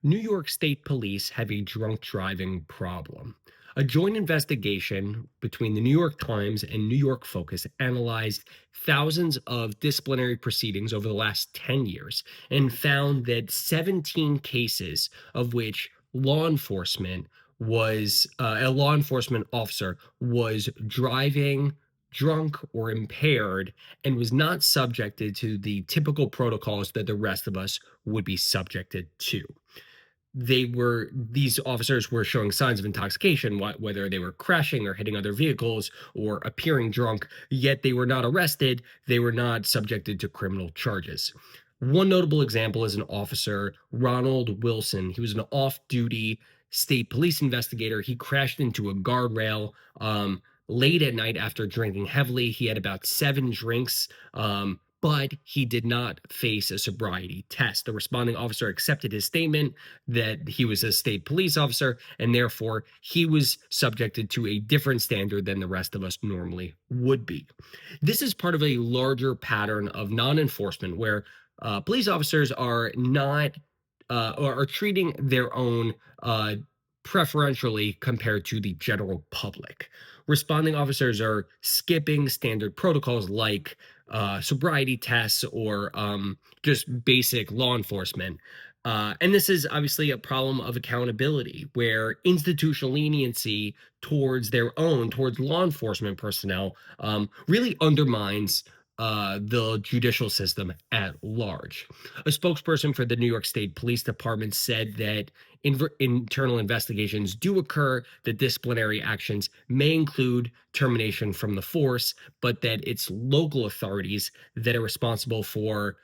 New York State Police have a drunk driving problem. A joint investigation between the New York Times and New York Focus analyzed thousands of disciplinary proceedings over the last 10 years and found that 17 cases of which a law enforcement officer was driving drunk or impaired and was not subjected to the typical protocols that the rest of us would be subjected to. These officers were showing signs of intoxication, whether they were crashing or hitting other vehicles or appearing drunk, yet they were not arrested. They were not subjected to criminal charges. One notable example is an officer, Ronald Wilson. He was an off duty state police investigator. He crashed into a guardrail late at night after drinking heavily. He had about 7 drinks. But he did not face a sobriety test. The responding officer accepted his statement that he was a state police officer, and therefore he was subjected to a different standard than the rest of us normally would be. This is part of a larger pattern of non enforcement where police officers are not or are treating their own preferentially compared to the general public. Responding officers are skipping standard protocols like sobriety tests or just basic law enforcement. And this is obviously a problem of accountability where institutional leniency towards law enforcement personnel, really undermines the judicial system at large. A spokesperson for the New York State Police Department said that internal investigations do occur, that disciplinary actions may include termination from the force, but that it's local authorities that are responsible for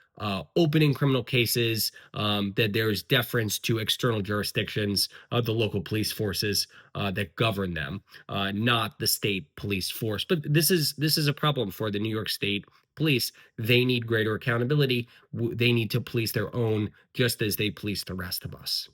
opening criminal cases, that there's deference to external jurisdictions, the local police forces that govern them, not the state police force. But this is a problem for the New York State Police. They need greater accountability. They need to police their own just as they police the rest of us.